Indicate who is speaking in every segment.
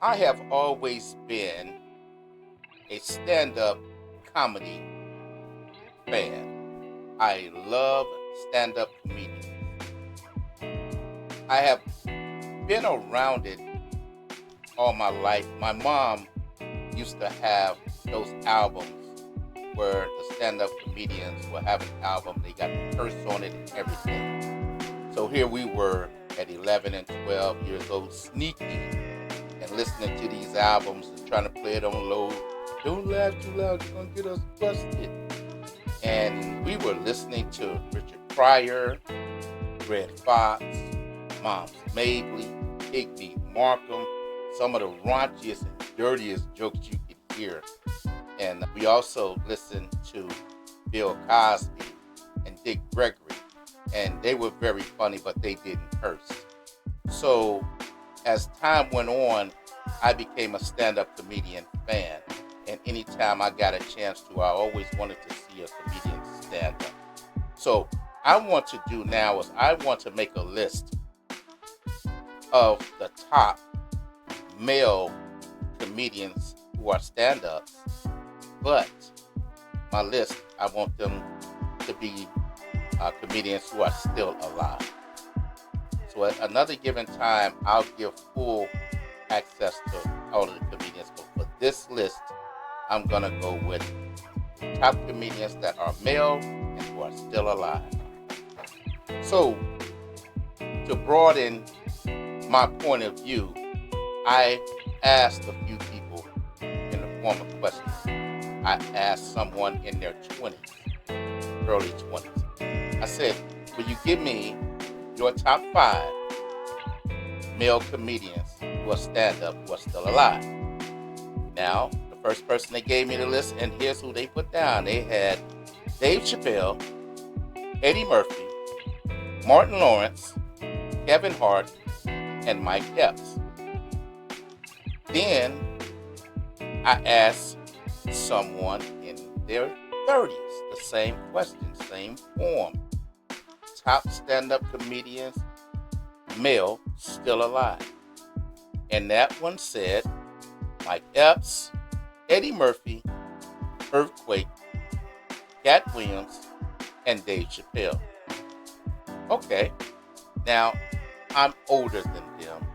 Speaker 1: I have always been a stand-up comedy fan. I love stand-up comedians. I have been around it all my life. My mom used to have those albums where the stand-up comedians will have an album. They got the curse on it and everything. So here we were at 11 and 12 years old, sneaky and listening to these albums and trying to play it on low. Don't laugh too loud, you're gonna get us busted. And we were listening to Richard Pryor, Red Fox, Moms Mabley, Higby Markham, some of the raunchiest and dirtiest jokes you could hear. And we also listened to Bill Cosby and Dick Gregory. And they were very funny, but they didn't curse. So as time went on, I became a stand-up comedian fan. And anytime I got a chance to, I always wanted to see a comedian stand up. So I want to do now is I want to make a list of the top male comedians who are stand-ups. But my list, I want them to be comedians who are still alive. So at another given time, I'll give full access to all of the comedians. But for this list, I'm going to go with top comedians that are male and who are still alive. So, to broaden my point of view, I asked a few people in the form of questions. I asked someone in their 20s, early 20s. I said, will you give me your top 5 male comedians who are stand-up, who are still alive? Now, the first person they gave me the list, and here's who they put down. They had Dave Chappelle, Eddie Murphy, Martin Lawrence, Kevin Hart, and Mike Epps. Then I asked someone in their 30s the same question, same form. Top stand-up comedians, male, still alive. And that one said Mike Epps, Eddie Murphy, Earthquake, Cat Williams, and Dave Chappelle. Okay, now I'm older than them,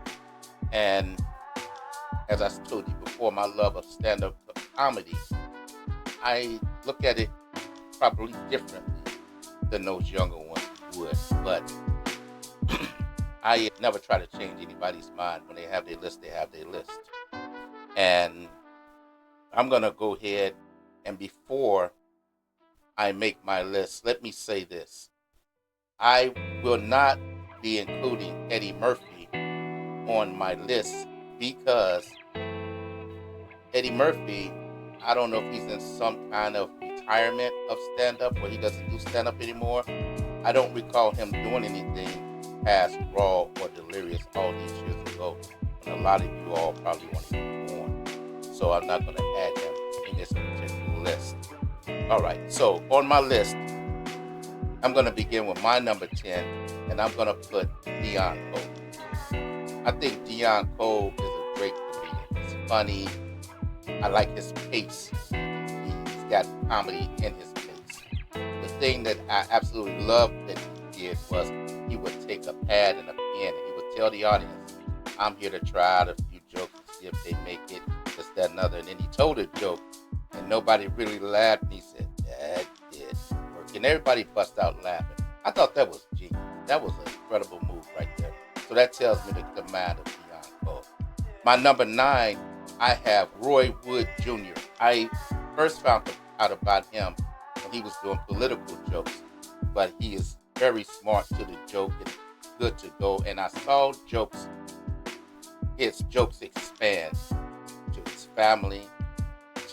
Speaker 1: and as I told you before, my love of stand-up comedy, I look at it probably differently than those younger ones would, but I never try to change anybody's mind. When they have their list, they have their list. And I'm going to go ahead, and before I make my list, let me say this. I will not be including Eddie Murphy on my list because Eddie Murphy, I don't know if he's in some kind of retirement of stand-up where he doesn't do stand-up anymore. I don't recall him doing anything past Raw or Delirious all these years ago, when a lot of you all probably want to be born. So I'm not going to add him in this particular list. All right, so on my list, I'm going to begin with my number 10, and I'm going to put Deon Cole. I think Deon Cole is a great comedian. He's funny. I like his pace. He's got comedy in his pace. The thing that I absolutely loved that he did was he would take a pad and a pen, and he would tell the audience, I'm here to try out a few jokes and see if they make it, this, that, and other. And then he told a joke, and nobody really laughed, and he said, that did work. And everybody bust out laughing. I thought that was genius. That was an incredible move right there. So that tells me the mind of Deon Cole. My number 9, I have Roy Wood Jr. I first found out about him when he was doing political jokes, but he is very smart to the joke and good to go. And I saw his jokes expand to his family,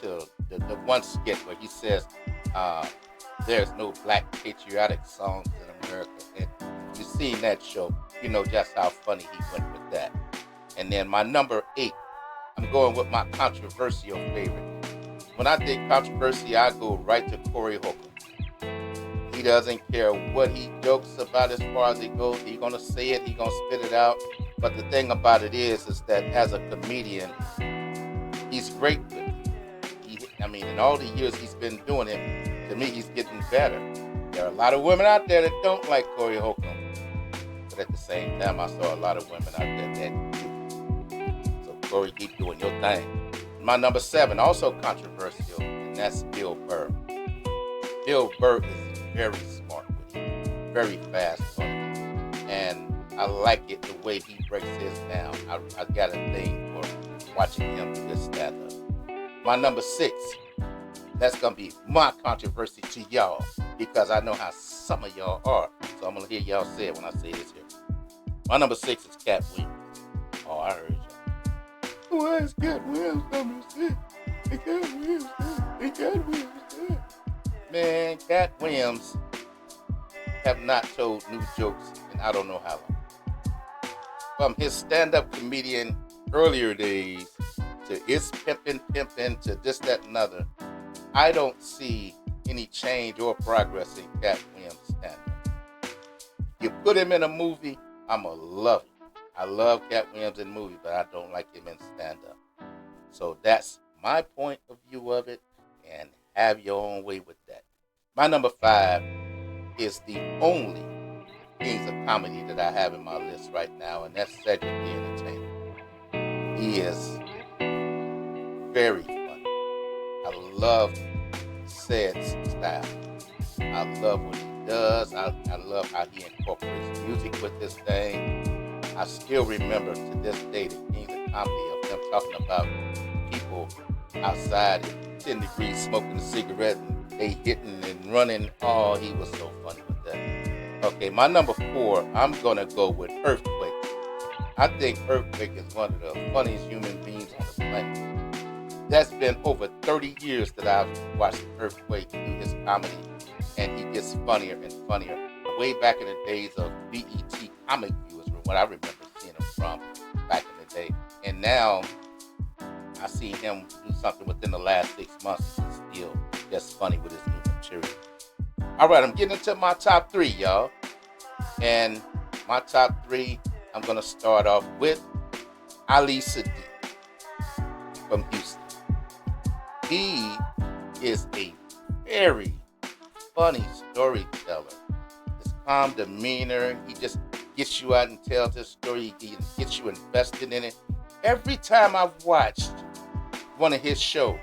Speaker 1: to the one skit where he says, there's no black patriotic songs in America. And you've seen that show, you know just how funny he went with that. And then my number 8, I'm going with my controversial favorite. When I did controversy, I go right to Corey Holcomb. He doesn't care what he jokes about as far as it goes. He's going to say it. He's going to spit it out. But the thing about it is that as a comedian, he's great with it. In all the years he's been doing it, to me, he's getting better. There are a lot of women out there that don't like Corey Holcomb, but at the same time, I saw a lot of women out there that do. So Corey, keep doing your thing. My number 7, also controversial, and that's Bill Burr. Bill Burr is very smart with it, very fast on it, and I like it the way he breaks his down. I got a thing for watching him do this stand-up. My number 6, that's going to be my controversy to y'all, because I know how some of y'all are. So I'm going to hear y'all say it when I say this here. My number 6 is Katt Williams. Oh, I heard y'all. Why is Katt Williams number 6? Katt Williams, Katt Williams. Man, Katt Williams have not told new jokes in I don't know how long. From his stand-up comedian earlier days to It's Pimpin' to this, that, and other, I don't see any change or progress in Katt Williams' stand-up. You put him in a movie, I'ma love it. I love Katt Williams in movies, but I don't like him in stand-up. So that's my point of view of it, and have your own way with that. My number 5 is the only Kings of Comedy that I have in my list right now, and that's Cedric the Entertainer. He is very funny. I love Ced's style. I love what he does. I love how he incorporates music with this thing. I still remember to this day the Kings of Comedy of them talking about people outside at 10 degrees smoking a cigarette and they hitting and running. Oh, he was so funny with that. Okay, my number 4, I'm going to go with Earthquake. I think Earthquake is one of the funniest human beings on the planet. That's been over 30 years that I've watched Earthquake do his comedy, and he gets funnier and funnier. Way back in the days of BET Comic View is what I remember seeing him from back in the day. And now I see him do something within the last 6 months. He's still just funny with his new material. All right, I'm getting into my top 3, y'all. And my top 3, I'm going to start off with Ali Siddiq from Houston. He is a very funny storyteller. His calm demeanor, he just gets you out and tells his story. He gets you invested in it. Every time I've watched one of his shows,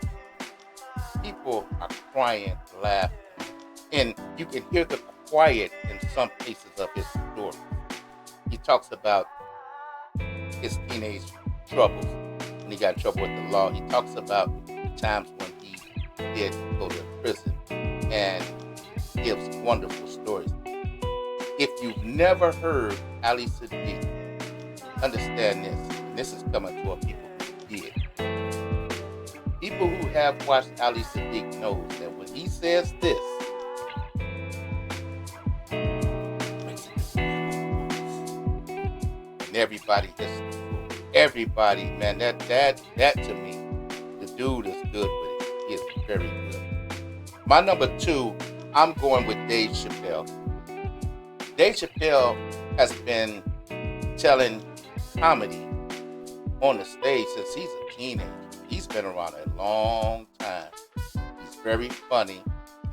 Speaker 1: people are crying, laughing, and you can hear the quiet in some places of his story. He talks about his teenage troubles when he got in trouble with the law. He talks about times when he did go to prison, and gives wonderful stories. If you've never heard Ali Siddiq, understand this, and this is coming to a people who did. People who have watched Ali Siddiq knows that when he says this, and everybody hits the floor. Everybody, man, that to me, the dude is good with it. He is very good. My number 2, I'm going with Dave Chappelle. Dave Chappelle has been telling comedy on the stage since he's a teenager. He's been around a long time. He's very funny,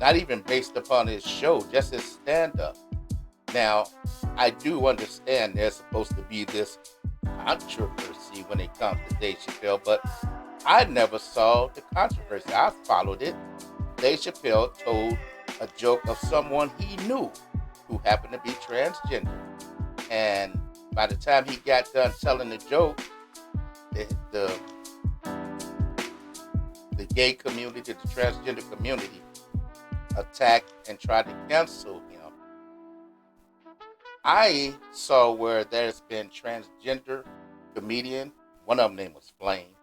Speaker 1: not even based upon his show, just his stand-up. Now, I do understand there's supposed to be this controversy when it comes to Dave Chappelle, but I never saw the controversy. I followed it. Dave Chappelle told a joke of someone he knew who happened to be transgender. And by the time he got done telling the joke, the gay community, the transgender community, attacked and tried to cancel him. I saw where there's been transgender comedian, one of them name was Flame,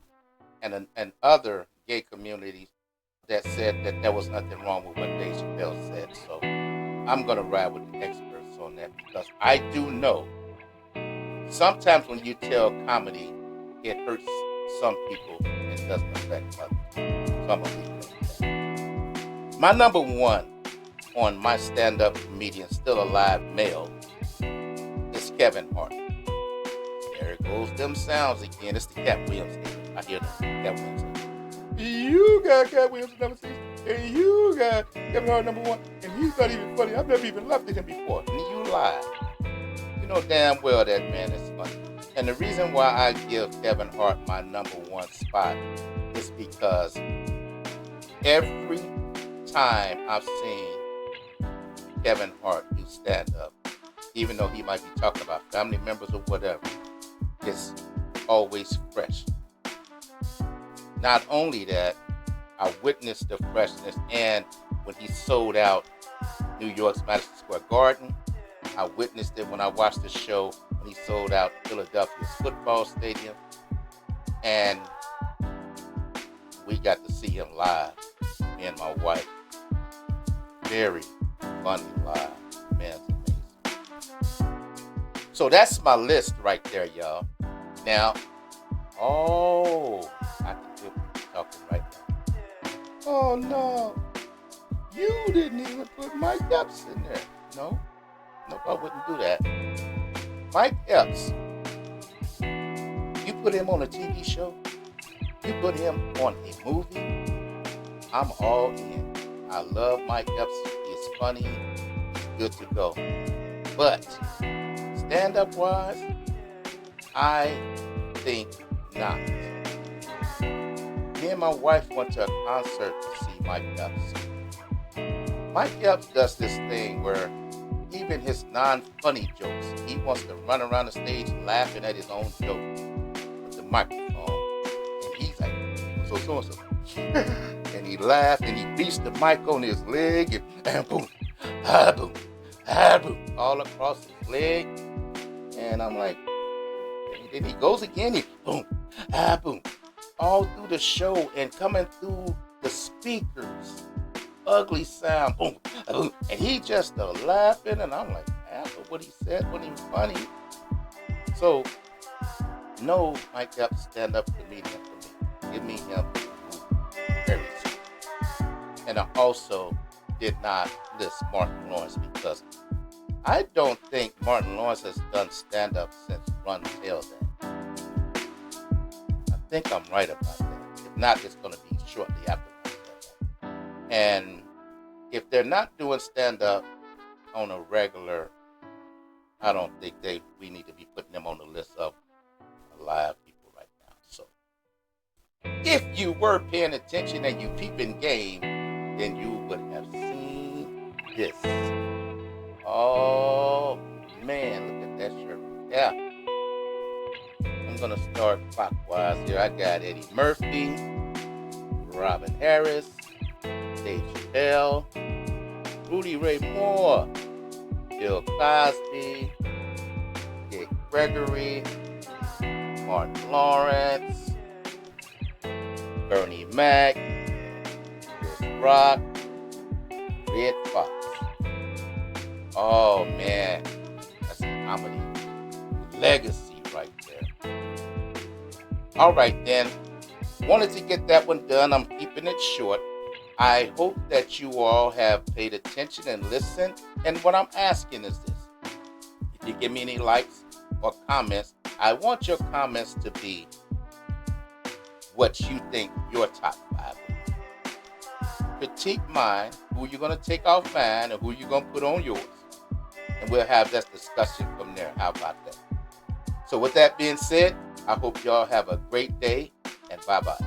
Speaker 1: and other gay communities that said that there was nothing wrong with what Dave Chappelle said. So I'm going to ride with the experts on that, because I do know sometimes when you tell comedy, it hurts some people and doesn't affect others. So I'm going to leave it at that. My number 1 on my stand-up comedian, still alive male, is Kevin Hart. There it goes them sounds again. It's the Cat Williams thing. I hear them. Cat Williams. You got Cat Williams number 6, and you got Kevin Hart number 1, and he's not even funny. I've never even loved him before. And you lie. You know damn well that man is funny. And the reason why I give Kevin Hart my number 1 spot is because every time I've seen Kevin Hart do stand-up, even though he might be talking about family members or whatever, it's always fresh. Not only that, I witnessed the freshness, and when he sold out New York's Madison Square Garden, I witnessed it when I watched the show when he sold out Philadelphia's football stadium, and we got to see him live, me and my wife. Very funny live. Man, it's amazing. So that's my list right there, y'all. Now, I can hear people talking right now. Oh no, you didn't even put Mike Epps in there. No, I wouldn't do that. Mike Epps, you put him on a TV show, you put him on a movie, I'm all in. I love Mike Epps. He's funny, he's good to go. But stand-up wise, I think not. Me and my wife went to a concert to see Mike Epps. Mike Epps does this thing where even his non-funny jokes, he wants to run around the stage laughing at his own joke with the microphone. And he's like, so. And he laughs and he beats the mic on his leg and boom, boom, boom, all across his leg. And I'm like, and then he goes again, he boom, boom, all through the show and coming through the speakers. Ugly sound, boom, boom. And he just laughing, and I'm like, after what he said wasn't even funny. So, no Mike Epps stand-up comedian for me. Give me him very soon. And I also did not list Martin Lawrence because I don't think Martin Lawrence has done stand-up since Run Tell That. I think I'm right about that. If not, it's going to be shortly after. And if they're not doing stand-up on a regular, I don't think we need to be putting them on the list of live people right now. So, if you were paying attention and you peeping game, then you would have seen this. Oh, man, look at that shirt. Yeah. I'm going to start clockwise here. I got Eddie Murphy, Robin Harris, Dave Chappelle, Rudy Ray Moore, Bill Cosby, Dick Gregory, Martin Lawrence, Bernie Mac, Chris Rock, Red Fox. Oh man, that's a comedy legacy right there. All right then, wanted to get that one done. I'm keeping it short. I hope that you all have paid attention and listened. And what I'm asking is this. If you give me any likes or comments, I want your comments to be what you think your top 5 is. Critique mine, who you're going to take off mine, and who you're going to put on yours. And we'll have that discussion from there. How about that? So with that being said, I hope y'all have a great day, and bye-bye.